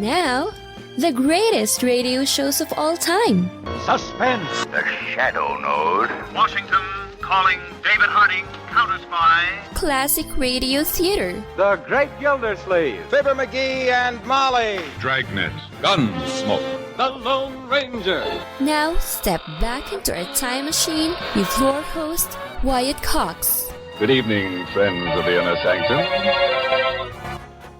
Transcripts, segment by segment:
Now, the greatest radio shows of all time. Suspense. The Shadow Node. Washington calling David Harding, Counter Spy. Classic radio theater. The Great Gildersleeve. Fibber McGee and Molly. Dragnet. Gunsmoke. The Lone Ranger. Now, step back into our time machine with your host, Wyatt Cox. Good evening, friends of the Inner Sanctum.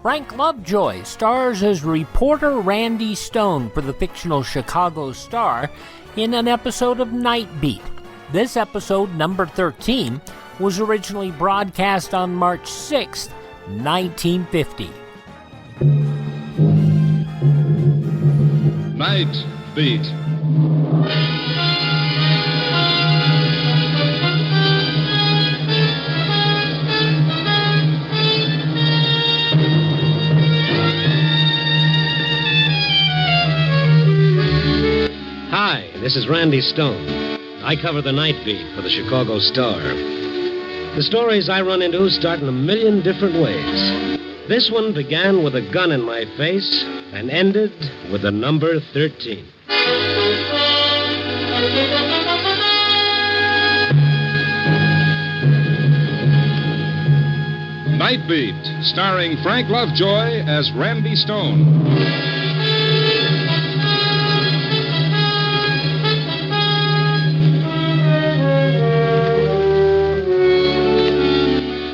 Frank Lovejoy stars as reporter Randy Stone for the fictional Chicago Star in an episode of Nightbeat. This episode, number 13, was originally broadcast on March 6, 1950. Nightbeat. Hi, this is Randy Stone. I cover the Nightbeat for the Chicago Star. The stories I run into start in a million different ways. This one began with a gun in my face and ended with the number 13. Nightbeat, starring Frank Lovejoy as Randy Stone.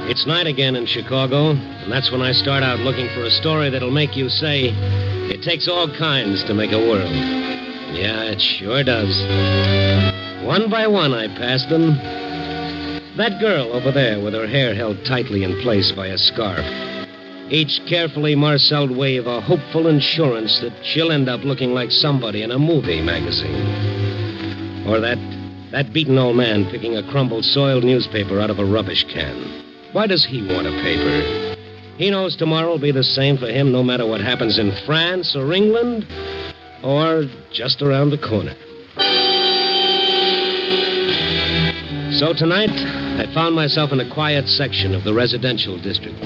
It's night again in Chicago, and that's when I start out looking for a story that'll make you say, it takes all kinds to make a world. Yeah, it sure does. One by one, I pass them. That girl over there with her hair held tightly in place by a scarf. Each carefully marceled wave a hopeful assurance that she'll end up looking like somebody in a movie magazine. Or that beaten old man picking a crumpled, soiled newspaper out of a rubbish can. Why does he want a paper? He knows tomorrow will be the same for him no matter what happens in France or England or just around the corner. So tonight, I found myself in a quiet section of the residential district.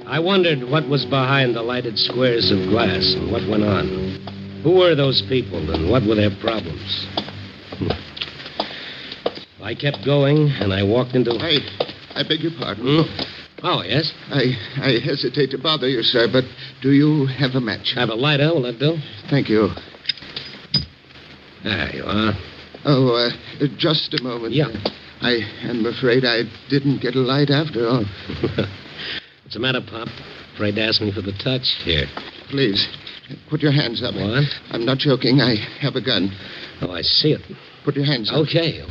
I wondered what was behind the lighted squares of glass and what went on. Who were those people and what were their problems? I kept going and I walked into... I beg your pardon. Oh, yes? I hesitate to bother you, sir, but do you have a match? Have a lighter, will that do? Thank you. There you are. Oh, just a moment. Yeah. I am afraid I didn't get a light after all. What's the matter, Pop? Afraid to ask me for the touch? Here. Please, put your hands up. What? I'm not joking. I have a gun. Oh, I see it. Put your hands up. Okay.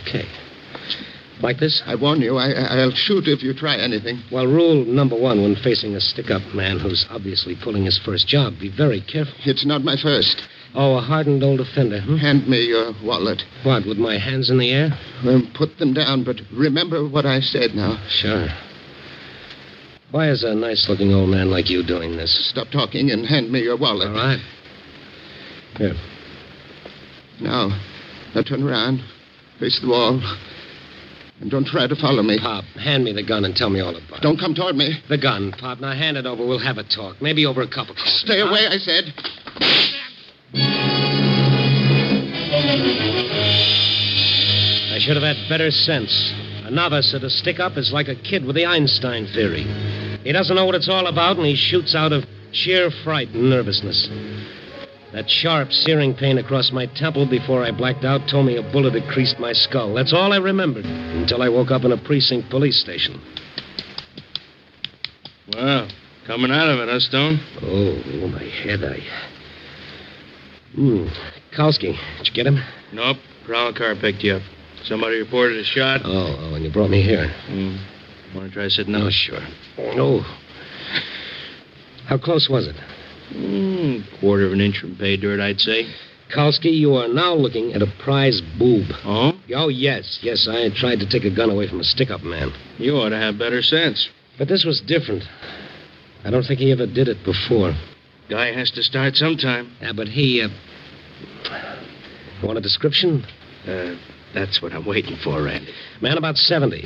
Like this? I warn you, I'll shoot if you try anything. Well, rule number 1 when facing a stick-up man who's obviously pulling his first job, be very careful. It's not my first. Oh, a hardened old offender, huh? Hand me your wallet. What, with my hands in the air? Put them down, but remember what I said now. Sure. Why is a nice-looking old man like you doing this? Stop talking and hand me your wallet. All right. Here. Now turn around. Face the wall. And don't try to follow me. Pop, hand me the gun and tell me all about it. Don't come toward me. The gun, Pop. Now hand it over. We'll have a talk. Maybe over a cup of coffee. Stay away, I said. I should have had better sense. A novice at a stick-up is like a kid with the Einstein theory. He doesn't know what it's all about, and he shoots out of sheer fright and nervousness. That sharp, searing pain across my temple before I blacked out told me a bullet had creased my skull. That's all I remembered until I woke up in a precinct police station. Well, coming out of it, huh, Stone? Oh, my head, Kalski, did you get him? Nope. Prowl car picked you up. Somebody reported a shot. Oh, and you brought me here. Want to try sitting up? Oh, sure. Oh. How close was it? Quarter of an inch from pay dirt, I'd say. Kalski, you are now looking at a prize boob. Oh? Oh, yes. I tried to take a gun away from a stick-up man. You ought to have better sense. But this was different. I don't think he ever did it before. Guy has to start sometime. Yeah, but he, want a description? That's what I'm waiting for, Randy. Man about 70.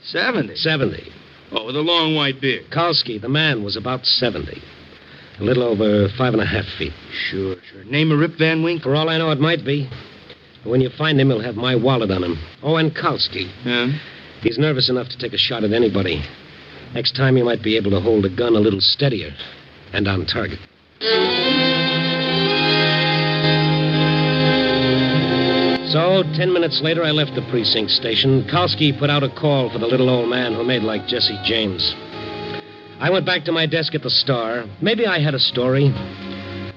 70? 70. Oh, with a long white beard. Kalski, the man, was about 70. A little over 5.5 feet. Sure. Name of Rip Van Winkle? For all I know, it might be. But when you find him, he'll have my wallet on him. Oh, and Kalski. Huh? He's nervous enough to take a shot at anybody. Next time, he might be able to hold a gun a little steadier and on target. So, 10 minutes later, I left the precinct station. Kalski put out a call for the little old man who made like Jesse James. I went back to my desk at the Star. Maybe I had a story.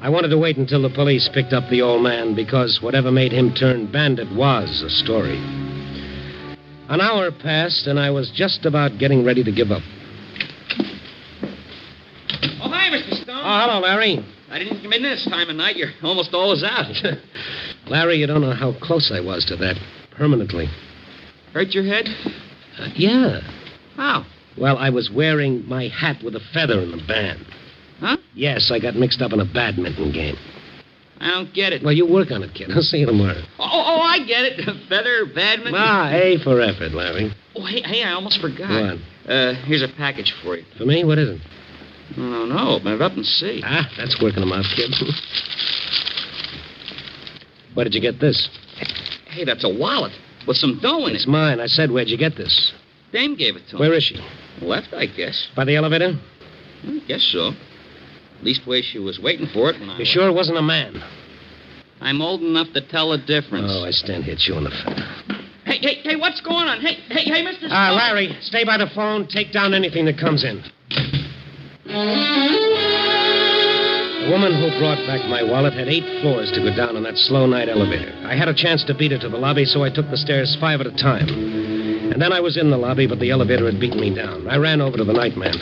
I wanted to wait until the police picked up the old man because whatever made him turn bandit was a story. An hour passed, and I was just about getting ready to give up. Oh, hi, Mr. Stone. Oh, hello, Larry. I didn't come in this time of night. You're almost always out. Larry, you don't know how close I was to that permanently. Hurt your head? Yeah. How? Well, I was wearing my hat with a feather in the band. Huh? Yes, I got mixed up in a badminton game. I don't get it. Well, you work on it, kid. I'll see you tomorrow. Oh, I get it. Feather, badminton. A for effort, Larry. Oh, hey, I almost forgot. What? Here's a package for you. For me? What is it? No. Open it up and see. That's working them out, kid. Where did you get this? Hey, that's a wallet with some dough in it. It's mine. I said, where'd you get this? Dame gave it to him. Where is she? Left, I guess. By the elevator? I guess so. Leastways, she was waiting for it when I... You sure it wasn't a man? I'm old enough to tell the difference. Oh, I stand here chewing the feather. Hey, what's going on? Hey, Mr. Stone. Larry, stay by the phone. Take down anything that comes in. The woman who brought back my wallet had 8 floors to go down on that slow night elevator. I had a chance to beat her to the lobby, so I took the stairs 5 at a time. And then I was in the lobby, but the elevator had beaten me down. I ran over to the night man.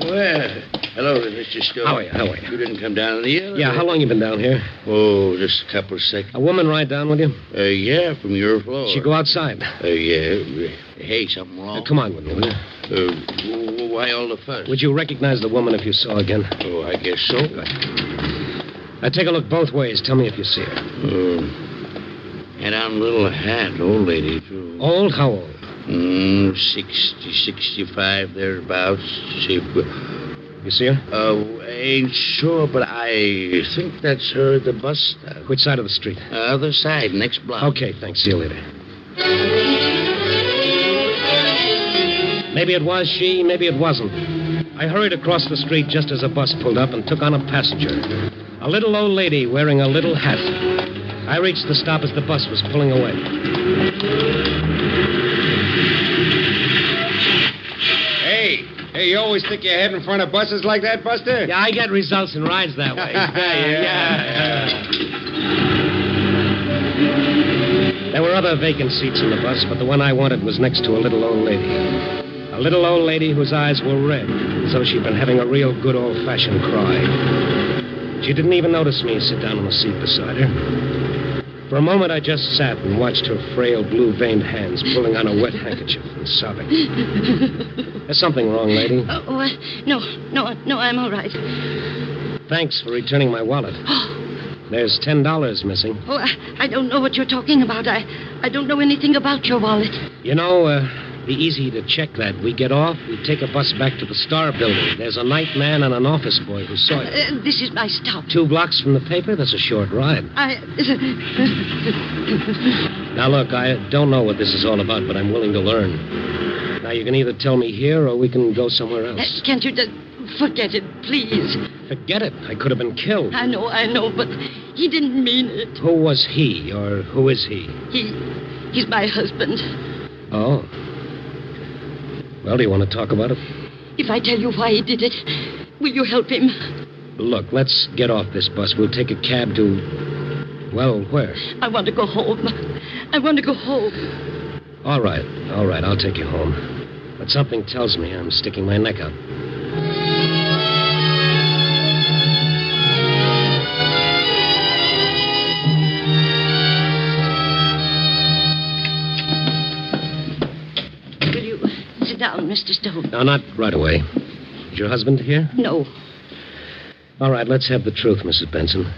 Well, hello, Mr. Stone. How are you? You didn't come down in the elevator? Yeah, how long you been down here? Oh, just a couple of seconds. A woman ride down with you? Yeah, from your floor. She go outside? Yeah. Hey, something wrong? Come on with me, will you? Why all the fuss? Would you recognize the woman if you saw her again? Oh, I guess so. Good. Now, take a look both ways. Tell me if you see her. Had on a little hat, old lady, too. Old? How old? 60, 65, thereabouts. You see her? Ain't sure, but I think that's her at the bus stop. Which side of the street? Other side, next block. Okay, thanks. See you later. Maybe it was she, maybe it wasn't. I hurried across the street just as a bus pulled up and took on a passenger. A little old lady wearing a little hat. I reached the stop as the bus was pulling away. Hey, you always stick your head in front of buses like that, Buster? Yeah, I get results in rides that way. Yeah. There were other vacant seats in the bus, but the one I wanted was next to a little old lady. A little old lady whose eyes were red, as though she'd been having a real good old-fashioned cry. She didn't even notice me sit down on the seat beside her. For a moment, I just sat and watched her frail, blue-veined hands pulling on a wet handkerchief and sobbing. There's something wrong, lady. No, I'm all right. Thanks for returning my wallet. There's $10 missing. Oh, I don't know what you're talking about. I don't know anything about your wallet. You know, be easy to check that. We get off, we take a bus back to the Star Building. There's a night man and an office boy who saw you. This is my stop. 2 blocks from the paper? That's a short ride. Now, look, I don't know what this is all about, but I'm willing to learn. Now, you can either tell me here or we can go somewhere else. Can't you just forget it, please? Forget it. I could have been killed. I know, but he didn't mean it. Who was he, or who is he? He's my husband. Oh. Well, do you want to talk about it? If I tell you why he did it, will you help him? Look, let's get off this bus. We'll take a cab to... Well, where? I want to go home. All right. I'll take you home. But something tells me I'm sticking my neck out. Down, Mr. Stone. No, not right away. Is your husband here? No. All right, let's have the truth, Mrs. Benson.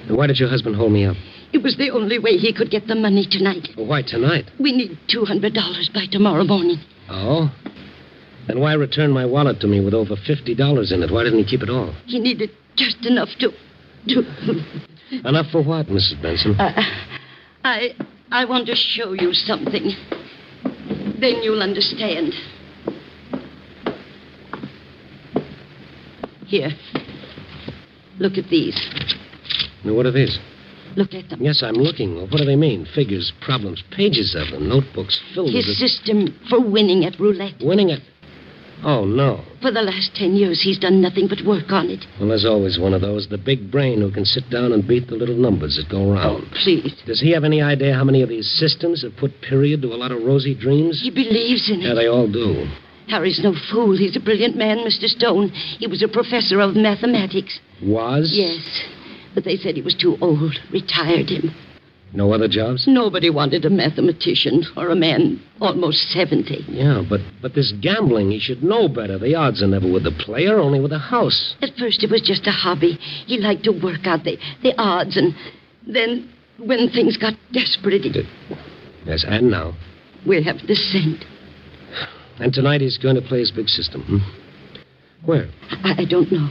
And why did your husband hold me up? It was the only way he could get the money tonight. Well, why tonight? We need $200 by tomorrow morning. Oh? Then why return my wallet to me with over $50 in it? Why didn't he keep it all? He needed just enough to... Enough for what, Mrs. Benson? I want to show you something. Then you'll understand. Here. Look at these. Now, what are these? Look at them. Yes, I'm looking. What do they mean? Figures, problems, pages of them, notebooks filled with... His system for winning at roulette. Winning at... Oh, no. For the last 10 years, he's done nothing but work on it. Well, there's always one of those, the big brain who can sit down and beat the little numbers that go round. Oh, please. Does he have any idea how many of these systems have put period to a lot of rosy dreams? He believes in it. Yeah, they all do. Harry's no fool. He's a brilliant man, Mr. Stone. He was a professor of mathematics. Was? Yes. But they said he was too old. Retired him. No other jobs? Nobody wanted a mathematician or a man almost 70. Yeah, but this gambling, he should know better. The odds are never with the player, only with the house. At first it was just a hobby. He liked to work out the odds, and then when things got desperate... Yes, and now? We have the cent. And tonight he's going to play his big system, Where? I don't know.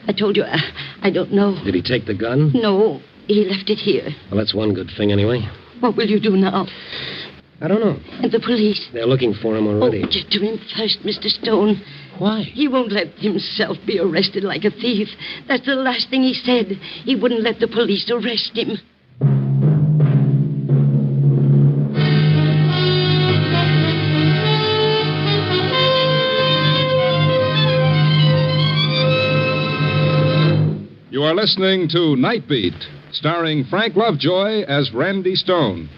I told you, I don't know. Did he take the gun? No, he left it here. Well, that's one good thing, anyway. What will you do now? I don't know. And the police? They're looking for him already. Oh, get to him first, Mr. Stone. Why? He won't let himself be arrested like a thief. That's the last thing he said. He wouldn't let the police arrest him. You are listening to Nightbeat, starring Frank Lovejoy as Randy Stone.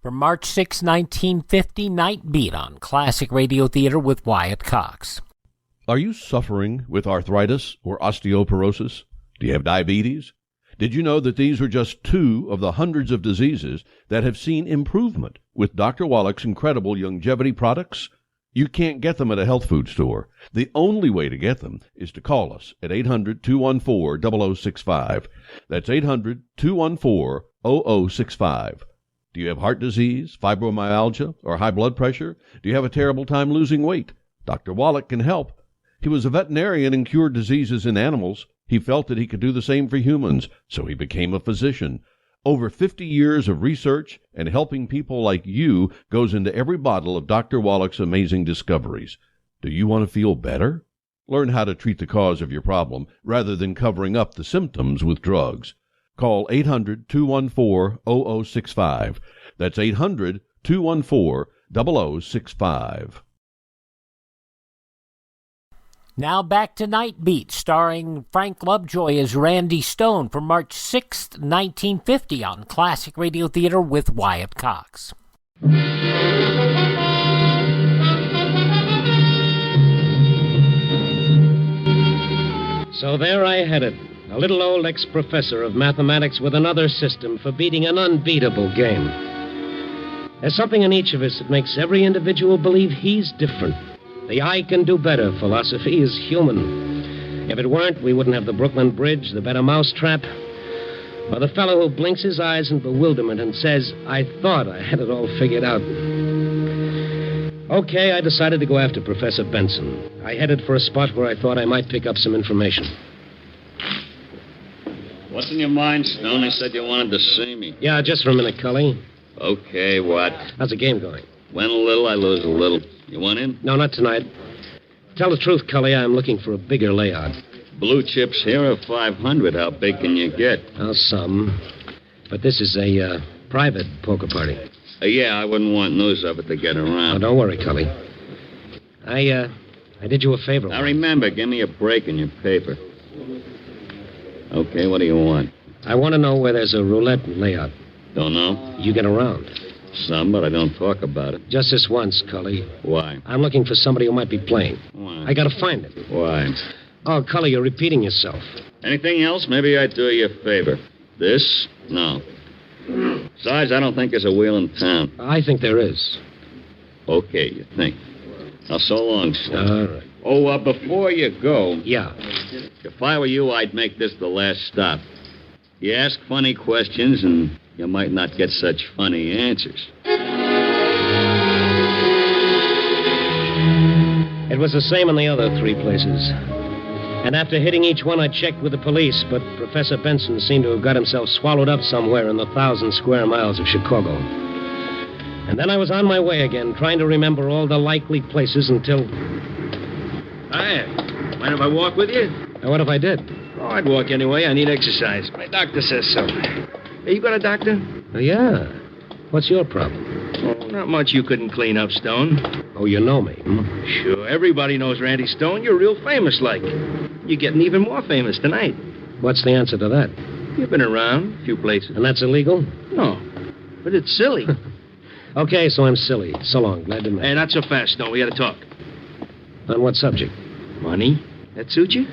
From March 6, 1950, Nightbeat on Classic Radio Theater with Wyatt Cox. Are you suffering with arthritis or osteoporosis? Do you have diabetes? Did you know that these are just 2 of the hundreds of diseases that have seen improvement with Dr. Wallach's incredible longevity products? You can't get them at a health food store. The only way to get them is to call us at 800-214-0065. That's 800-214-0065. Do you have heart disease, fibromyalgia, or high blood pressure? Do you have a terrible time losing weight? Dr. Wallach can help. He was a veterinarian and cured diseases in animals. He felt that he could do the same for humans, so he became a physician. Over 50 years of research and helping people like you goes into every bottle of Dr. Wallach's amazing discoveries. Do you want to feel better? Learn how to treat the cause of your problem rather than covering up the symptoms with drugs. Call 800-214-0065. That's 800-214-0065. Now back to Nightbeat, starring Frank Lovejoy as Randy Stone from March 6, 1950 on Classic Radio Theater with Wyatt Cox. So there I had it, a little old ex-professor of mathematics with another system for beating an unbeatable game. There's something in each of us that makes every individual believe he's different. The I can do better philosophy is human. If it weren't, we wouldn't have the Brooklyn Bridge, the better mousetrap, or the fellow who blinks his eyes in bewilderment and says, I thought I had it all figured out. Okay, I decided to go after Professor Benson. I headed for a spot where I thought I might pick up some information. What's in your mind, Stone? I said you wanted to see me. Yeah, just for a minute, Cully. Okay, what? How's the game going? Win a little, I lose a little. You want in? No, not tonight. Tell the truth, Cully, I'm looking for a bigger layout. Blue chips here are 500. How big can you get? Well, some. But this is a private poker party. Yeah, I wouldn't want news of it to get around. Oh, don't worry, Cully. I did you a favor. Now, remember, give me a break in your paper. Okay, what do you want? I want to know where there's a roulette layout. Don't know? You get around. Some, but I don't talk about it. Just this once, Cully. Why? I'm looking for somebody who might be playing. Why? I gotta find it. Why? Oh, Cully, you're repeating yourself. Anything else? Maybe I'd do you a favor. This? No. Besides, I don't think there's a wheel in town. I think there is. Okay, you think. Now, so long, sir. All right. Oh, before you go... Yeah. If I were you, I'd make this the last stop. You ask funny questions, and you might not get such funny answers. It was the same in the other 3 places. And after hitting each one, I checked with the police, but Professor Benson seemed to have got himself swallowed up somewhere in the 1,000 square miles of Chicago. And then I was on my way again, trying to remember all the likely places until... Hi. Mind if I walk with you? What if I did? Oh, I'd walk anyway. I need exercise. My doctor says so. Hey, you got a doctor? Oh, yeah. What's your problem? Oh, not much you couldn't clean up, Stone. Oh, you know me, Sure, everybody knows Randy Stone. You're real famous, like. You're getting even more famous tonight. What's the answer to that? You've been around a few places. And that's illegal? No, but it's silly. Okay, so I'm silly. So long. Glad to meet you. Hey, not so fast, Stone. We gotta talk. On what subject? Money? That suit you?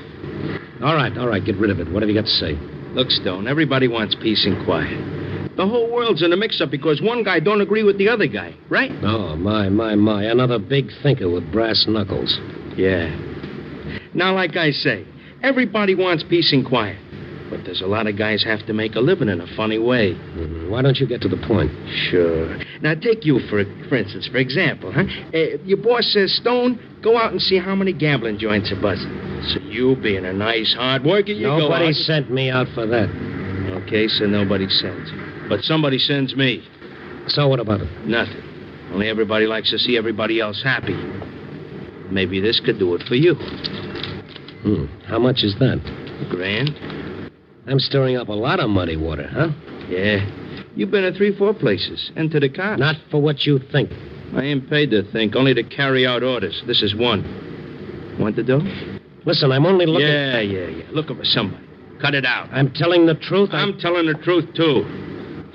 All right. Get rid of it. What have you got to say? Look, Stone, everybody wants peace and quiet. The whole world's in a mix-up because one guy don't agree with the other guy, right? Oh, my. Another big thinker with brass knuckles. Yeah. Now, like I say, everybody wants peace and quiet. But there's a lot of guys have to make a living in a funny way. Mm-hmm. Why don't you get to the point? Sure. Now, take you, for instance, for example, huh? Your boss says, Stone, go out and see how many gambling joints are buzzing. So you, being a nice hard worker, you go out... Nobody sent me out for that. Okay, so nobody sends you. But somebody sends me. So what about it? Nothing. Only everybody likes to see everybody else happy. Maybe this could do it for you. How much is that? $1,000. I'm stirring up a lot of muddy water, huh? Yeah. You've been to 3-4 places. And to the cops. Not for what you think. I ain't paid to think, only to carry out orders. This is one. Want the dough? Listen, I'm only looking... Yeah. Looking for somebody. Cut it out. I'm telling the truth. I'm telling the truth, too.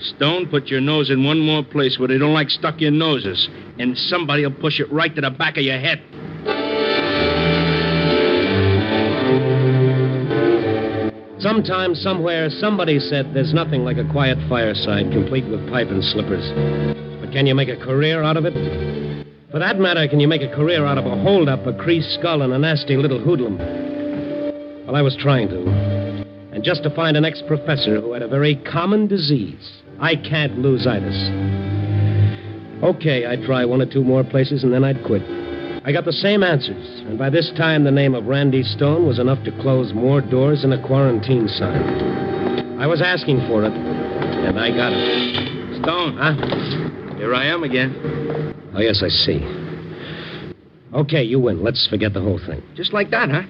Stone, put your nose in one more place where they don't like stuck-in noses, and somebody will push it right to the back of your head. Sometime, somewhere, somebody said there's nothing like a quiet fireside complete with pipe and slippers. But can you make a career out of it? For that matter, can you make a career out of a hold-up, a creased skull, and a nasty little hoodlum? Well, I was trying to. And just to find an ex-professor who had a very common disease. I can't lose-itis. Okay, I'd try 1 or 2 more places, and then I'd quit. I got the same answers, and by this time the name of Randy Stone was enough to close more doors than a quarantine sign. I was asking for it, and I got it. Stone. Huh? Here I am again. Oh, yes, I see. Okay, you win. Let's forget the whole thing. Just like that, huh?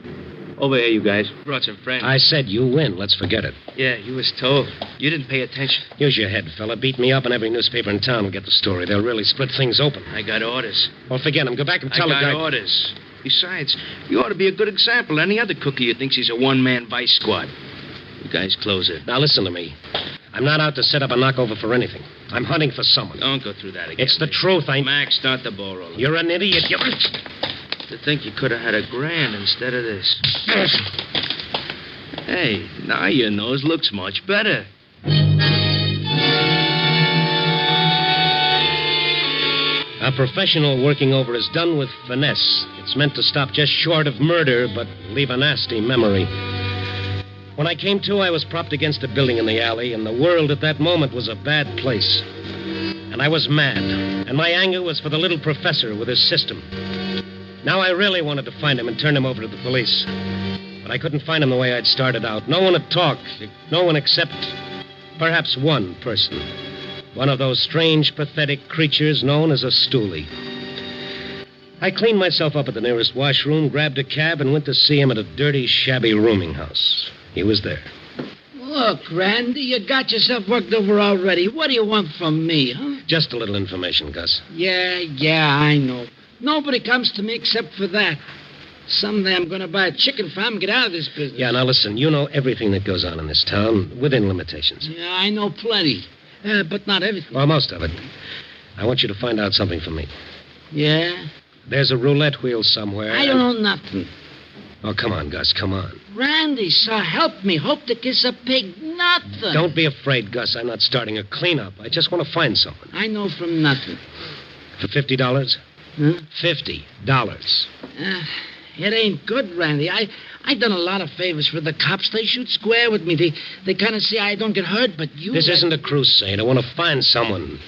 Over here, you guys. Brought some friends. I said you win. Let's forget it. Yeah, you was told. You didn't pay attention. Use your head, fella. Beat me up, and every newspaper in town will get the story. They'll really split things open. I got orders. Well, forget them. Go back and tell the guy... I got orders. Besides, you ought to be a good example to any other cookie who thinks he's a one-man vice squad. You guys close it. Now, listen to me. I'm not out to set up a knockover for anything. I'm hunting for someone. Don't go through that again. It's the truth. Max, start the ball rolling. You're an idiot. To think you could have had $1,000 instead of this. Hey, now your nose looks much better. A professional working over is done with finesse. It's meant to stop just short of murder, but leave a nasty memory. When I came to, I was propped against a building in the alley, and the world at that moment was a bad place. And I was mad, and my anger was for the little professor with his system. Now I really wanted to find him and turn him over to the police. But I couldn't find him the way I'd started out. No one to talk. No one except perhaps one person. One of those strange, pathetic creatures known as a stoolie. I cleaned myself up at the nearest washroom, grabbed a cab, and went to see him at a dirty, shabby rooming house. He was there. Look, Randy, you got yourself worked over already. What do you want from me, huh? Just a little information, Gus. Yeah, I know. Nobody comes to me except for that. Someday I'm going to buy a chicken farm and get out of this business. Yeah, now listen, you know everything that goes on in this town, within limitations. Yeah, I know plenty. But not everything. Well, most of it. I want you to find out something for me. Yeah? There's a roulette wheel somewhere. I don't know nothing. Oh, come on, Gus, come on. Randy, sir, help me. Hope to kiss a pig. Nothing. Don't be afraid, Gus. I'm not starting a cleanup. I just want to find someone. I know from nothing. For $50? Huh? $50. It ain't good, Randy. I done a lot of favors for the cops. They shoot square with me. They kind of see I don't get hurt, but you... This isn't a crusade. I want to find someone.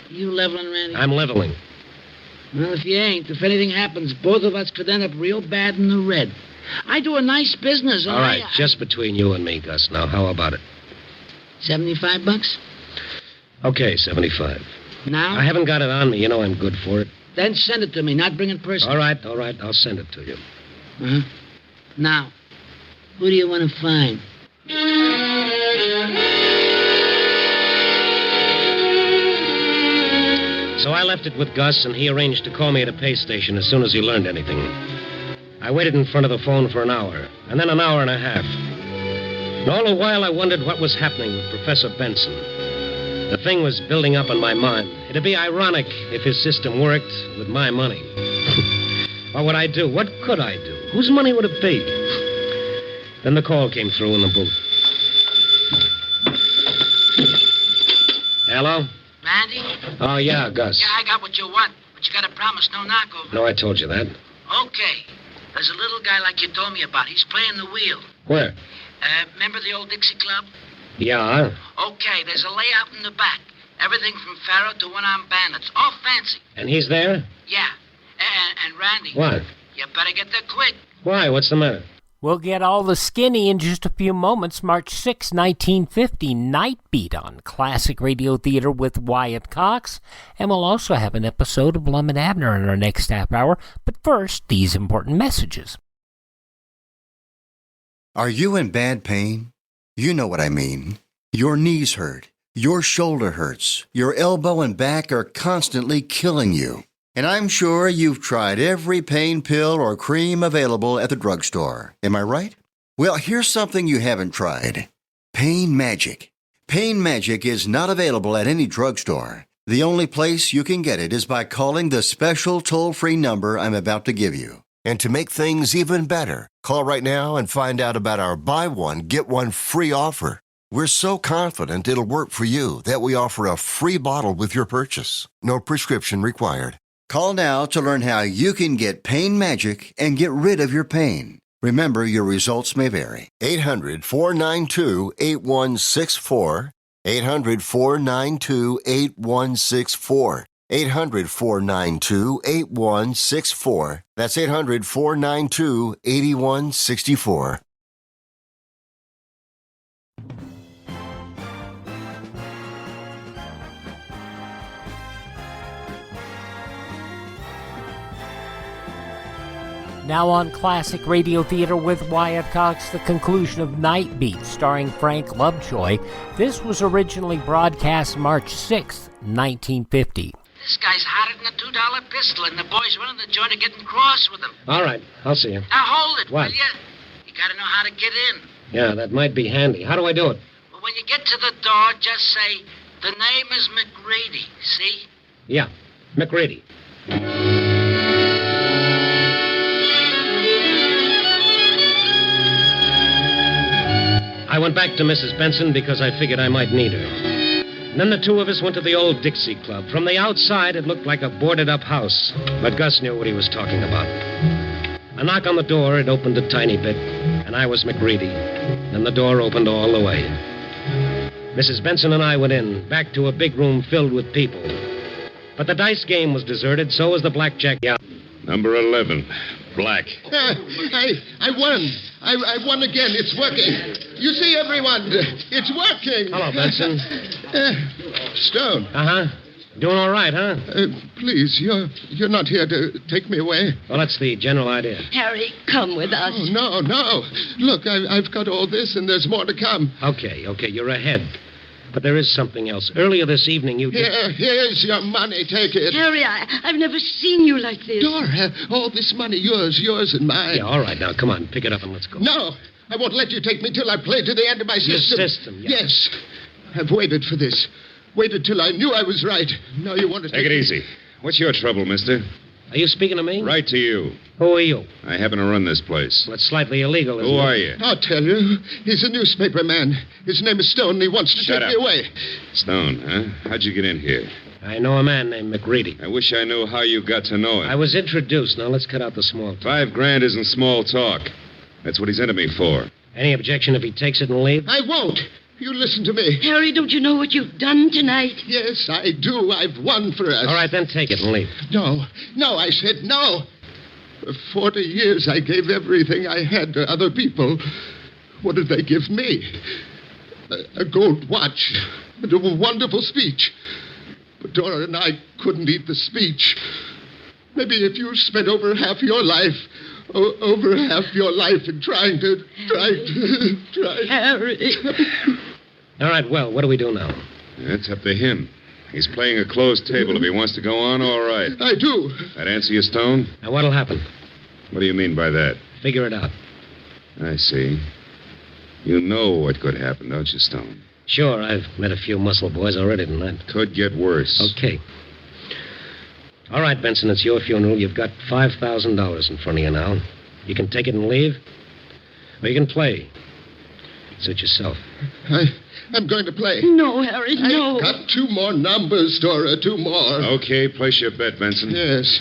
You leveling, Randy? I'm leveling. Well, if you ain't, if anything happens, both of us could end up real bad in the red. I do a nice business. All right, just between you and me, Gus. Now, how about it? $75? Okay, 75. Now? I haven't got it on me. You know I'm good for it. Then send it to me, not bring it personally. All right. I'll send it to you. Uh-huh. Now, who do you want to find? So I left it with Gus, and he arranged to call me at a pay station as soon as he learned anything. I waited in front of the phone for an hour, and then an hour and a half. And all the while I wondered what was happening with Professor Benson. The thing was building up in my mind. It'd be ironic if his system worked with my money. What would I do? What could I do? Whose money would it be? Then the call came through in the booth. Hello? Randy? Oh, yeah, Gus. Yeah, I got what you want, but you got to promise no knockover. No, I told you that. Okay. There's a little guy like you told me about. He's playing the wheel. Where? Remember the old Dixie Club? Yeah. Okay, there's a layout in the back. Everything from Pharaoh to one-armed bandits. All fancy. And he's there? Yeah. And Randy. What? You better get there quick. Why? What's the matter? We'll get all the skinny in just a few moments. March 6, 1950, Nightbeat on Classic Radio Theater with Wyatt Cox. And we'll also have an episode of Lum-n-Abner in our next half hour. But first, these important messages. Are you in bad pain? You know what I mean. Your knees hurt. Your shoulder hurts. Your elbow and back are constantly killing you. And I'm sure you've tried every pain pill or cream available at the drugstore. Am I right? Well, here's something you haven't tried. Pain Magic. Pain Magic is not available at any drugstore. The only place you can get it is by calling the special toll-free number I'm about to give you. And to make things even better, call right now and find out about our buy one, get one free offer. We're so confident it'll work for you that we offer a free bottle with your purchase. No prescription required. Call now to learn how you can get Pain Magic and get rid of your pain. Remember, your results may vary. 800-492-8164. 800-492-8164. 800-492-8164. That's 800-492-8164. Now on Classic Radio Theater with Wyatt Cox, the conclusion of Nightbeat, starring Frank Lovejoy. This was originally broadcast March 6, 1950. This guy's hotter than a $2 pistol, and the boys running the joint are getting cross with him. All right, I'll see you. Now hold it, What? will you? You gotta know how to get in. Yeah, that might be handy. How do I do it? Well, when you get to the door, just say, the name is McGrady, see? Yeah, McReady. I went back to Mrs. Benson because I figured I might need her. And then the two of us went to the old Dixie Club. From the outside, it looked like a boarded-up house. But Gus knew what he was talking about. A knock on the door, it opened a tiny bit, and I was McReady. Then the door opened all the way. Mrs. Benson and I went in, back to a big room filled with people. But the dice game was deserted, so was the blackjack. Yeah. Number 11, black. I won. I won again. It's working. You see, everyone, it's working. Hello, Benson. Stone. Uh-huh. Doing all right, huh? Please, you're not here to take me away. Well, that's the general idea. Harry, come with us. Oh, no. Look, I've got all this, and there's more to come. Okay, you're ahead. But there is something else. Earlier this evening, you... Here's your money. Take it. Harry, I've never seen you like this. Dora, all this money, yours and mine. Yeah, all right. Now, come on. Pick it up and let's go. No, I won't let you take me till I play to the end of my system. Your system, yeah. Yes. I've waited for this. Waited till I knew I was right. Now you want to Take it easy. What's your trouble, mister? Are you speaking to me? Right to you. Who are you? I happen to run this place. Well, it's slightly illegal, isn't Who it? are you? I'll tell you. He's a newspaper man. His name is Stone, and he wants to Shut take up. me away. Stone, huh? How'd you get in here? I know a man named McReady. I wish I knew how you got to know him. I was introduced. Now, let's cut out the small talk. $5,000 isn't small talk. That's what he's into me for. Any objection if he takes it and leaves? I won't. You listen to me. Harry, don't you know what you've done tonight? Yes, I do. I've won for us. All right, then take it and leave. No, I said no. For 40 years, I gave everything I had to other people. What did they give me? A gold watch and a wonderful speech. But Dora and I couldn't eat the speech. Maybe if you spent over half your life in trying. Harry. All right, well, what do we do now? That's up to him. He's playing a closed table. If he wants to go on, all right. I do. That answer you, Stone? Now, what'll happen? What do you mean by that? Figure it out. I see. You know what could happen, don't you, Stone? Sure, I've met a few muscle boys already tonight. Could get worse. Okay. All right, Benson, it's your funeral. You've got $5,000 in front of you now. You can take it and leave, or you can play. Suit yourself. I'm going to play. No, Harry, no. I've got 2 more numbers, Dora, 2 more. Okay, place your bet, Benson. Yes.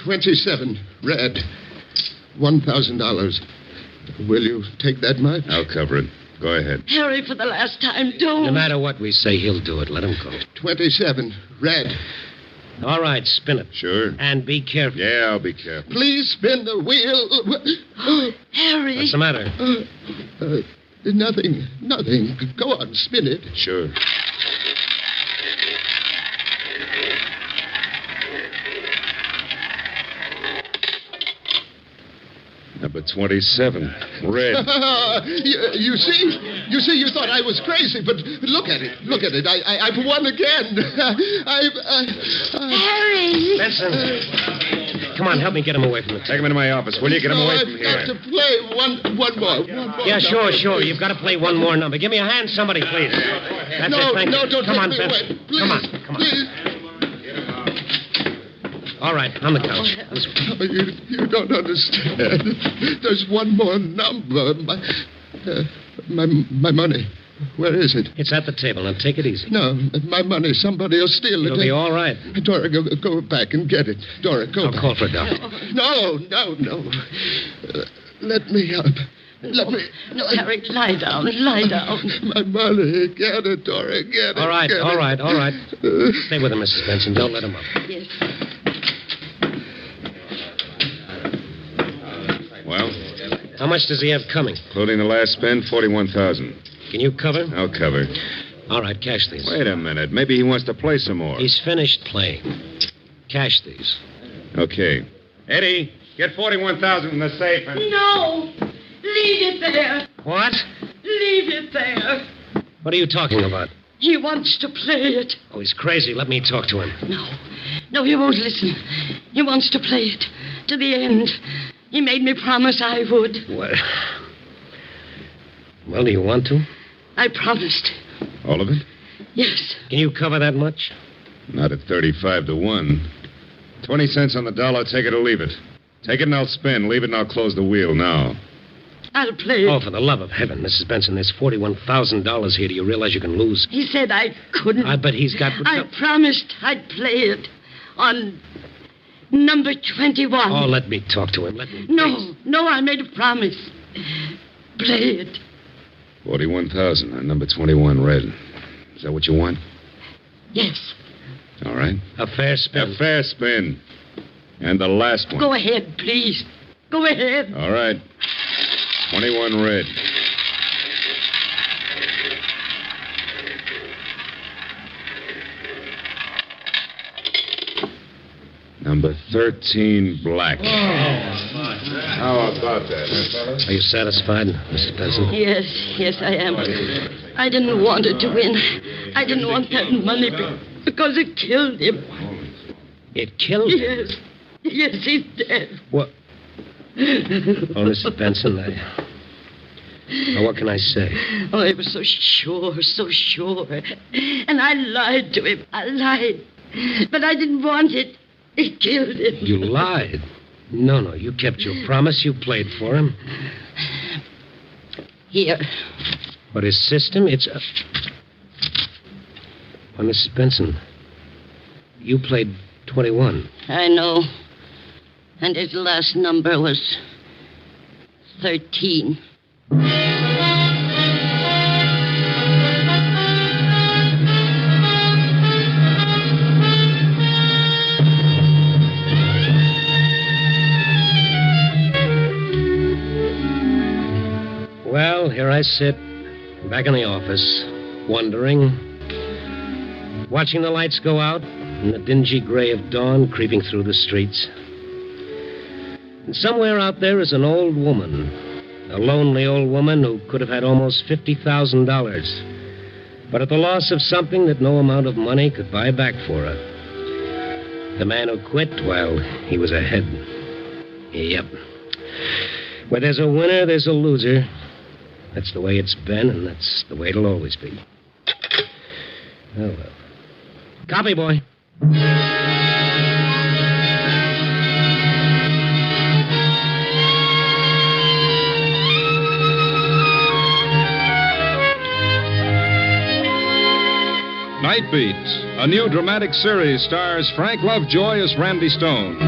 27, red. $1,000. Will you take that much? I'll cover it. Go ahead. Harry, for the last time, don't. No matter what we say, he'll do it. Let him go. 27, red. All right, spin it. Sure. And be careful. Yeah, I'll be careful. Please spin the wheel. Harry. What's the matter? Nothing. Go on, spin it. Sure. Number 27, red. You see, you thought I was crazy, but look at it. I've won again. Harry! Benson! Come on, help me get him away from the Take him into my office, will you? Get him away from here. I've got to play one more. Yeah, sure. You've got to play one more number. Give me a hand, somebody, please. That's it, thank you. Don't Come take on, me Benson. away. Please, Come on. Please. All right, on the couch. This way. You don't understand. There's one more number. My money. Where is it? It's at the table. Now, take it easy. No, my money. Somebody will steal it. It'll be all right. Dora, go back and get it. Dora, go I'll back. call for a doctor. No. Let me up. Let me... No, Harry, lie down. My money. Get it, Dora. Get it. All right. Get it. All right. Stay with him, Mrs. Benson. Don't let him up. Yes. Well? How much does he have coming? Including the last spin, 41,000. Can you cover? I'll cover. All right, cash these. Wait a minute. Maybe he wants to play some more. He's finished playing. Cash these. Okay. Eddie, get 41,000 in the safe and... No! Leave it there. What? Leave it there. What are you talking about? He wants to play it. Oh, he's crazy. Let me talk to him. No, he won't listen. He wants to play it to the end. He made me promise I would. What? Well, do you want to? I promised. All of it? Yes. Can you cover that much? Not at 35 to 1. 20 cents on the dollar, take it or leave it. Take it and I'll spin. Leave it and I'll close the wheel now. I'll play it. Oh, for the love of heaven, Mrs. Benson, there's $41,000 here. Do you realize you can lose? He said I couldn't. I bet he's got... I promised I'd play it on number 21. Oh, let me talk to him. Let me... No, I made a promise. Play it. 41,000 on number 21, red. Is that what you want? Yes. All right. A fair spin. A fair spin. And the last one. Go ahead, please. Go ahead. All right. 21, red. Number 13, black. How about that, huh, fellas? Are you satisfied, Mr. Benson? Yes, I am. I didn't want it to win. I didn't want that money because it killed him. It killed him? Yes. Yes, he's dead. What? Oh, Mrs. Benson, Now, what can I say? Oh, I was so sure. And I lied to him. I lied. But I didn't want it. It killed him. You lied. No, you kept your promise. You played for him. Here. But his system, it's... Well, Mrs. Benson, you played 21. I know. And his last number was 13. I sit back in the office, wondering, watching the lights go out and the dingy gray of dawn creeping through the streets. And somewhere out there is an old woman, a lonely old woman who could have had almost $50,000, but at the loss of something that no amount of money could buy back for her. The man who quit, well, he was ahead. Yep. Where there's a winner, there's a loser. That's the way it's been, and that's the way it'll always be. Oh, well. Copy, boy. Nightbeat, a new dramatic series, stars Frank Lovejoy as Randy Stone.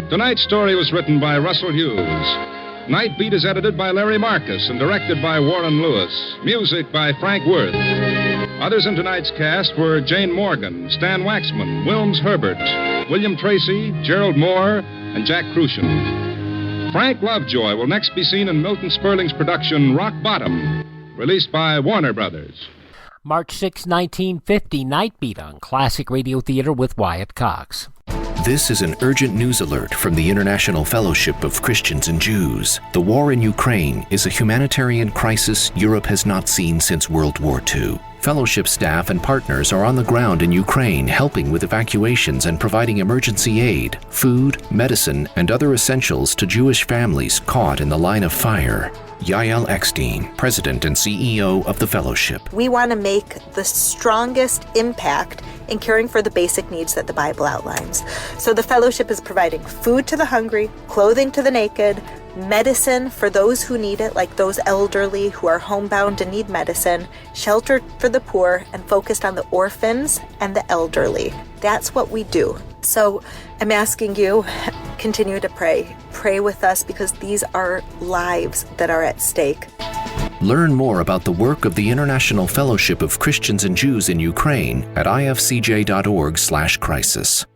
Tonight's story was written by Russell Hughes. Nightbeat is edited by Larry Marcus and directed by Warren Lewis. Music by Frank Worth. Others in tonight's cast were Jane Morgan, Stan Waxman, Wilms Herbert, William Tracy, Gerald Moore, and Jack Crucian. Frank Lovejoy will next be seen in Milton Sperling's production Rock Bottom, released by Warner Brothers. March 6, 1950, Nightbeat on Classic Radio Theater with Wyatt Cox. This is an urgent news alert from the International Fellowship of Christians and Jews. The war in Ukraine is a humanitarian crisis Europe has not seen since World War II. Fellowship staff and partners are on the ground in Ukraine helping with evacuations and providing emergency aid, food, medicine, and other essentials to Jewish families caught in the line of fire. Yael Eckstein, President and CEO of the Fellowship. We want to make the strongest impact in caring for the basic needs that the Bible outlines. So the Fellowship is providing food to the hungry, clothing to the naked, medicine for those who need it, like those elderly who are homebound and need medicine, shelter for the poor, and focused on the orphans and the elderly. That's what we do. So I'm asking you, continue to pray. Pray with us because these are lives that are at stake. Learn more about the work of the International Fellowship of Christians and Jews in Ukraine at ifcj.org/crisis.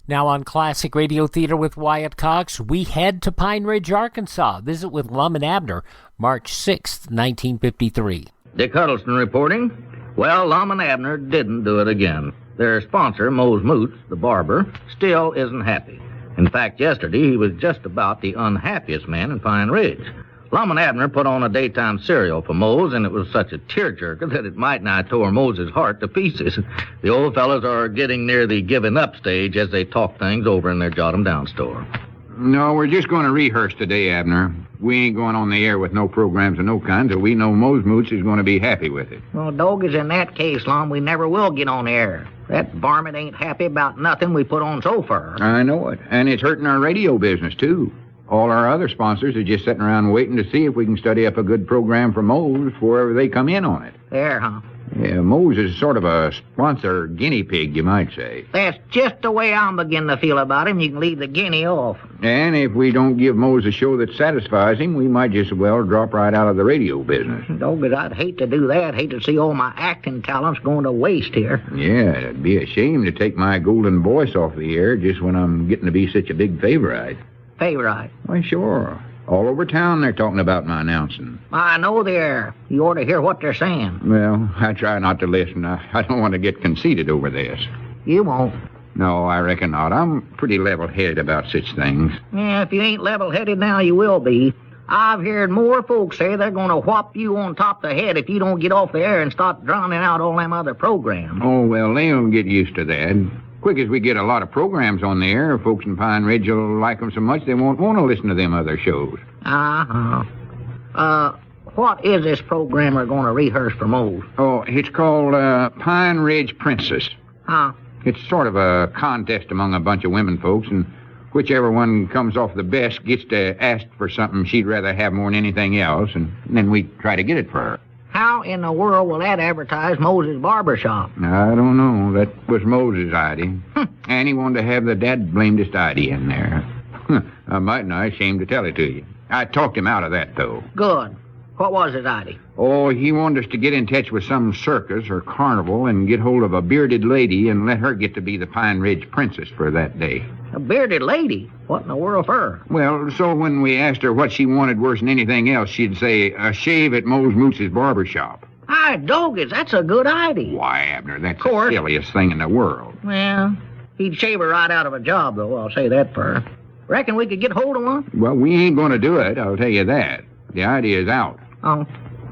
Now on Classic Radio Theater with Wyatt Cox, we head to Pine Ridge, Arkansas. Visit with Lum-n-Abner, March 6th, 1953. Dick Huddleston reporting. Well, Lum-n-Abner didn't do it again. Their sponsor, Mose Moots, the barber, still isn't happy. In fact, yesterday he was just about the unhappiest man in Pine Ridge. Lum-n-Abner put on a daytime serial for Mose, and it was such a tearjerker that it might nigh tore Mose's heart to pieces. The old fellows are getting near the giving up stage as they talk things over in their jot-em-down store. No, we're just going to rehearse today, Abner. We ain't going on the air with no programs of no kind till we know Mose Moots is going to be happy with it. Well, Doggies, in that case, Lum, we never will get on air. That varmint ain't happy about nothing we put on so far. I know it. And it's hurting our radio business, too. All our other sponsors are just sitting around waiting to see if we can study up a good program for Mose before ever they come in on it. There, huh? Yeah, Mose is sort of a sponsor guinea pig, you might say. That's just the way I'm beginning to feel about him. You can leave the guinea off. And if we don't give Mose a show that satisfies him, we might just as well drop right out of the radio business. Doggies, I'd hate to do that. Hate to see all my acting talents going to waste here. Yeah, it'd be a shame to take my golden voice off the air just when I'm getting to be such a big favorite. Favorite? Why, sure. All over town they're talking about my announcing. I know they are. You ought to hear what they're saying. Well, I try not to listen. I don't want to get conceited over this. You won't. No, I reckon not. I'm pretty level-headed about such things. Yeah, if you ain't level-headed now, you will be. I've heard more folks say they're going to whop you on top of the head if you don't get off the air and start drowning out all them other programs. Oh, well, they'll get used to that. Quick as we get a lot of programs on the air, folks in Pine Ridge will like them so much they won't want to listen to them other shows. What is this program we're going to rehearse for Mose? Oh, it's called Pine Ridge Princess. Huh? It's sort of a contest among a bunch of women folks, and whichever one comes off the best gets to ask for something she'd rather have more than anything else, and then we try to get it for her. How in the world will that advertise Moses' barbershop? I don't know. That was Moses' idea. And he wanted to have the dad-blamedest idea in there. I'm mighty nigh ashamed to tell it to you. I talked him out of that, though. Good. What was his idea? Oh, he wanted us to get in touch with some circus or carnival and get hold of a bearded lady and let her get to be the Pine Ridge Princess for that day. A bearded lady? What in the world for her? Well, so when we asked her what she wanted worse than anything else, she'd say a shave at Mose Moots's barber shop. Hi, Doggins, that's a good idea. Why, Abner, that's the silliest thing in the world. Well, he'd shave her right out of a job, though, I'll say that for her. Reckon we could get hold of one? Well, we ain't going to do it, I'll tell you that. The idea's out. Oh.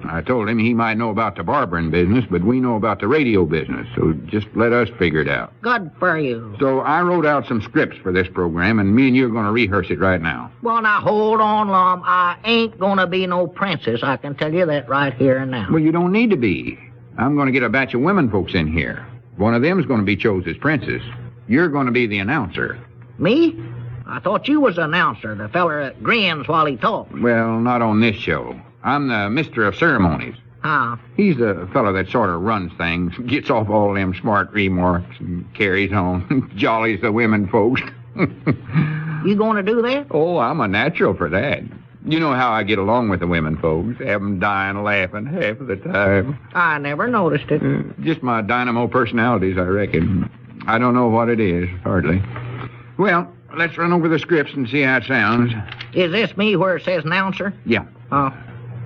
I told him he might know about the barbering business, but we know about the radio business, so just let us figure it out. Good for you. So I wrote out some scripts for this program, and me and you are going to rehearse it right now. Well, now, hold on, Lum. I ain't gonna be no princess. I can tell you that right here and now. Well, you don't need to be. I'm going to get a batch of women folks in here. One of them's going to be chosen as princess. You're going to be the announcer. Me? I thought you was the announcer, the feller that grins while he talks. Well, not on this show. I'm the Mister of Ceremonies. Ah. He's the fellow that sort of runs things, gets off all them smart remarks, and carries on, jollies the women folks. You gonna do that? Oh, I'm a natural for that. You know how I get along with the women folks, have 'em dying laughing half of the time. I never noticed it. Just my dynamo personalities, I reckon. I don't know what it is, hardly. Well, let's run over the scripts and see how it sounds. Is this me where it says announcer? Yeah. Oh.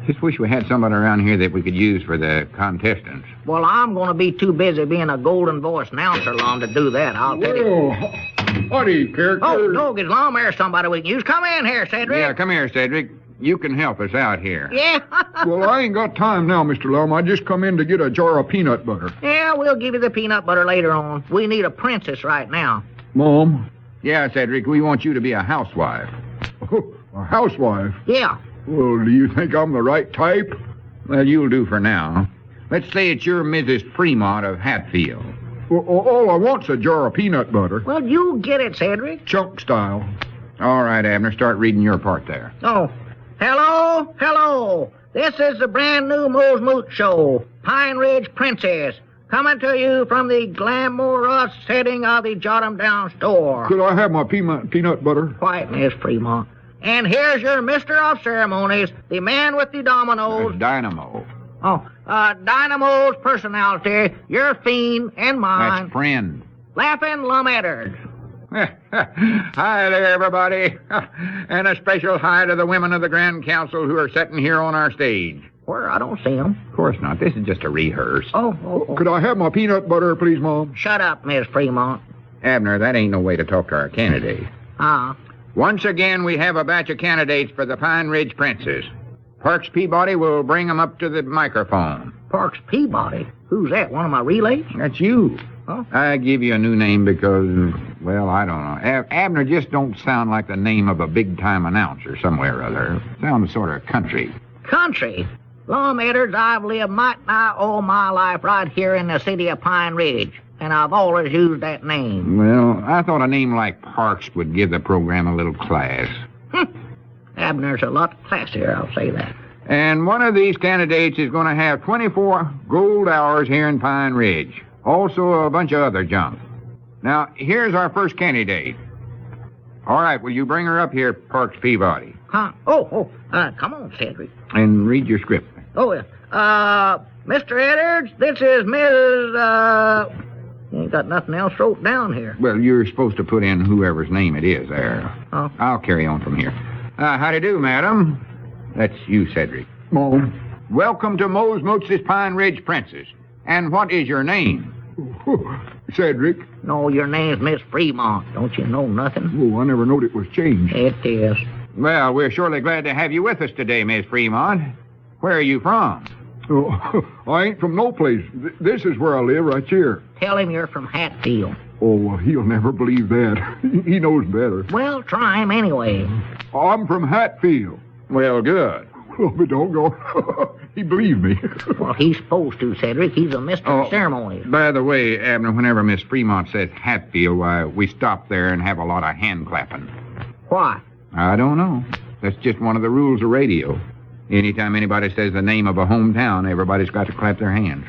Just wish we had somebody around here that we could use for the contestants. Well, I'm going to be too busy being a golden voice announcer, Lum, to do that. I'll tell you. Howdy, character. Oh, Doggins, Lum, there's somebody we can use. Come in here, Cedric. Yeah, come here, Cedric. You can help us out here. Yeah. Well, I ain't got time now, Mr. Lum. I just come in to get a jar of peanut butter. Yeah, we'll give you the peanut butter later on. We need a princess right now. Mom? Yeah, Cedric, we want you to be a housewife. A housewife? Yeah. Well, do you think I'm the right type? Well, you'll do for now. Let's say it's your Mrs. Fremont of Hatfield. Well, all I want's a jar of peanut butter. Well, you get it, Cedric. Chunk style. All right, Abner, start reading your part there. Oh. Hello. This is the brand new Mose Moot Show, Pine Ridge Princess, coming to you from the glamorous setting of the Jot 'em Down store. Could I have my peanut butter? Quiet, Miss Fremont. And here's your Mister of Ceremonies, the man with the dominoes. Dynamo. Oh, Dynamo's personality, your fiend and mine. That's friend. Laughing Lum-n-abner. Hi there, everybody. And a special hi to the women of the Grand Council who are sitting here on our stage. Where? I don't see them. Of course not. This is just a rehearse. Oh. Could I have my peanut butter, please, Mom? Shut up, Miss Fremont. Abner, that ain't no way to talk to our candidate. Once again, we have a batch of candidates for the Pine Ridge Princess. Parks Peabody will bring them up to the microphone. Parks Peabody? Who's that? One of my relays? That's you. Huh? I give you a new name because, well, I don't know. Abner just don't sound like the name of a big-time announcer somewhere or other. Sounds sort of country. Country? Lum-n-abner, I've lived might nigh all my life right here in the city of Pine Ridge, and I've always used that name. Well, I thought a name like Parks would give the program a little class. Abner's a lot classier, I'll say that. And one of these candidates is going to have 24 gold hours here in Pine Ridge. Also a bunch of other junk. Now, here's our first candidate. All right, will you bring her up here, Parks Peabody? Huh? Come on, Cedric. And read your script. Oh, yeah. Mr. Edwards, this is Ms., ain't got nothing else wrote down here. Well, you're supposed to put in whoever's name it is there. Oh. I'll carry on from here. How do you do, madam? That's you, Cedric. Mom. Welcome to Mose Moots's Pine Ridge Princess. And what is your name? Cedric. No, your name's Miss Fremont. Don't you know nothing? Oh, I never knowed it was changed. It is. Well, we're surely glad to have you with us today, Miss Fremont. Where are you from? Oh, I ain't from no place. This is where I live, right here. Tell him you're from Hatfield. Oh, well, he'll never believe that. He knows better. Well, try him anyway. I'm from Hatfield. Well, good. Oh, but don't go. He believed me. Well, he's supposed to, Cedric. He's a Mister of Ceremonies. By the way, Abner, whenever Miss Fremont says Hatfield, why, we stop there and have a lot of hand clapping. Why? I don't know. That's just one of the rules of radio. Anytime anybody says the name of a hometown, everybody's got to clap their hands.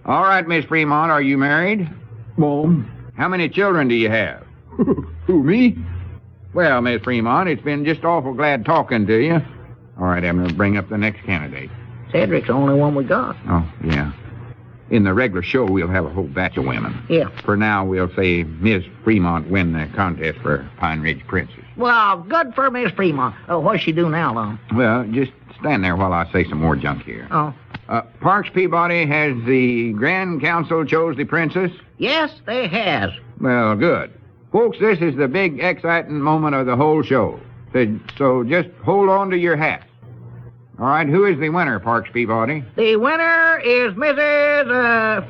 All right, Miss Fremont, are you married? Mom. How many children do you have? Who, me? Well, Miss Fremont, it's been just awful glad talking to you. All right, Abner, bring up the next candidate. Cedric's the only one we got. Oh, yeah. In the regular show, we'll have a whole batch of women. Yeah. For now, we'll say Miss Fremont win the contest for Pine Ridge Princess. Well, good for Miss Fremont. Oh, what's she do now, Lum? Well, just stand there while I say some more junk here. Oh. Parks Peabody, has the Grand Council chose the princess? Yes, they has. Well, good. Folks, this is the big, exciting moment of the whole show. So just hold on to your hats. All right, who is the winner, Parks Peabody? The winner is Mrs.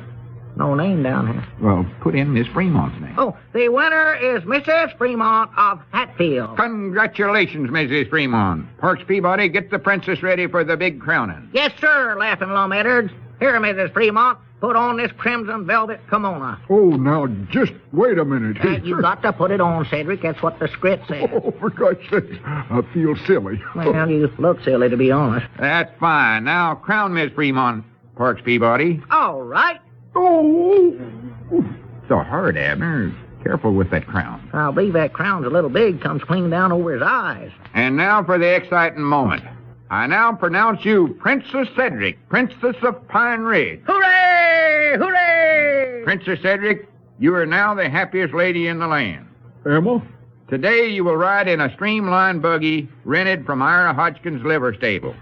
No name down here. Well, put in Miss Fremont's name. Oh, the winner is Mrs. Fremont of Hatfield. Congratulations, Mrs. Fremont. Parks Peabody, get the princess ready for the big crowning. Yes, sir, Laughing Lum Edwards. Here, Mrs. Fremont, put on this crimson velvet kimono. Oh, now, just wait a minute. You got to put it on, Cedric. That's what the script says. Oh, for God's sake, I feel silly. Well, you look silly, to be honest. That's fine. Now, crown Miss Fremont, Parks Peabody. All right. Oh! So hard, Abner. Careful with that crown. I believe that crown's a little big, comes clean down over his eyes. And now for the exciting moment. I now pronounce you Princess Cedric, Princess of Pine Ridge. Hooray! Hooray! Princess Cedric, you are now the happiest lady in the land. Emma? Today you will ride in a streamlined buggy rented from Ira Hodgkin's liver stable.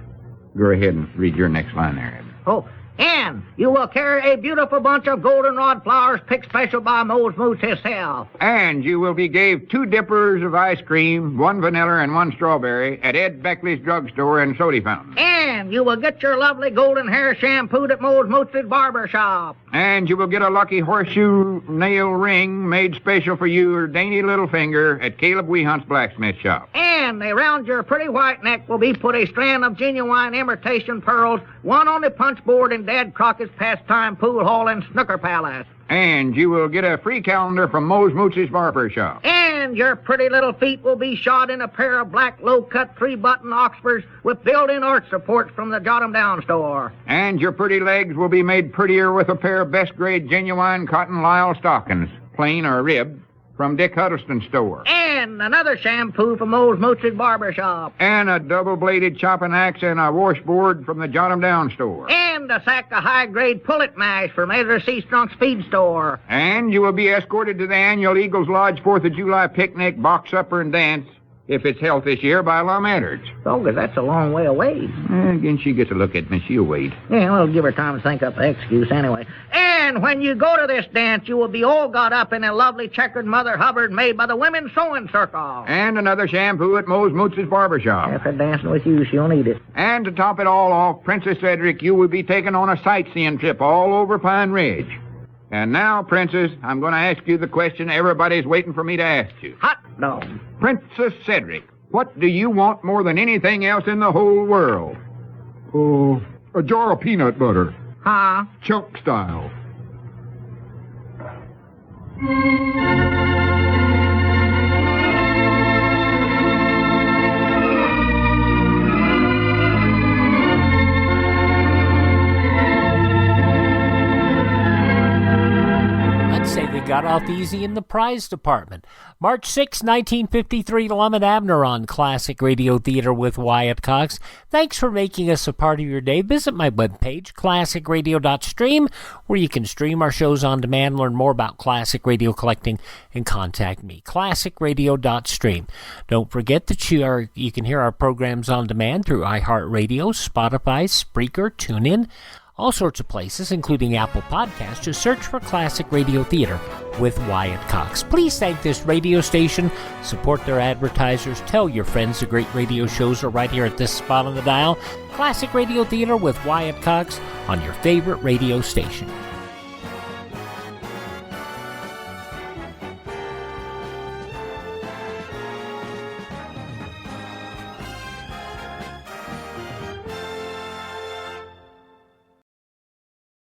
Go ahead and read your next line there, Abner. Oh, and you will carry a beautiful bunch of goldenrod flowers picked special by Mose Moose himself. And you will be gave 2 dippers of ice cream, 1 vanilla and 1 strawberry, at Ed Beckley's drugstore and soda fountain. And you will get your lovely golden hair shampooed at Mose Moose's barber shop. And you will get a lucky horseshoe nail ring made special for your dainty little finger at Caleb Weehunt's blacksmith shop. And around your pretty white neck will be put a strand of genuine imitation pearls, one on the punch board in Dad Crockett's pastime pool hall and snooker palace. And you will get a free calendar from Mose Moose's barber shop. And your pretty little feet will be shod in a pair of black low-cut 3-button Oxfords with built-in arch supports from the Jot 'em Down store. And your pretty legs will be made prettier with a pair of best-grade genuine cotton lisle stockings, plain or ribbed, from Dick Huddleston's store. And another shampoo from Mose Moose's barber shop. And a double-bladed chopping axe and a washboard from the Jot 'em Down store. And a sack of high-grade pullet mash from Ezra C. Strunk's feed store. And you will be escorted to the annual Eagles Lodge 4th of July picnic, box supper, and dance, if it's held this year, by Lum Edwards. Oh, 'cause that's a long way away. Again, she gets a look at me. She'll wait. Yeah, we'll give her time to think up an excuse anyway. And when you go to this dance, you will be all got up in a lovely checkered Mother Hubbard made by the Women's Sewing Circle. And another shampoo at Mose Moose's barber shop. After dancing with you, she'll need it. And to top it all off, Princess Cedric, you will be taken on a sightseeing trip all over Pine Ridge. And now, Princess, I'm going to ask you the question everybody's waiting for me to ask you. Hot dog. Princess Cedric, what do you want more than anything else in the whole world? Oh, a jar of peanut butter. Huh? Chunk style. Say they got off easy in the prize department. March 6, 1953, Lum-n-Abner on Classic Radio Theater with Wyatt Cox. Thanks for making us a part of your day. Visit my webpage, classicradio.stream, where you can stream our shows on demand, learn more about classic radio collecting, and contact me, classicradio.stream. Don't forget that you can hear our programs on demand through iHeartRadio, Spotify, Spreaker, TuneIn, all sorts of places, including Apple Podcasts. Just search for Classic Radio Theater with Wyatt Cox. Please thank this radio station, support their advertisers, tell your friends the great radio shows are right here at this spot on the dial. Classic Radio Theater with Wyatt Cox on your favorite radio station.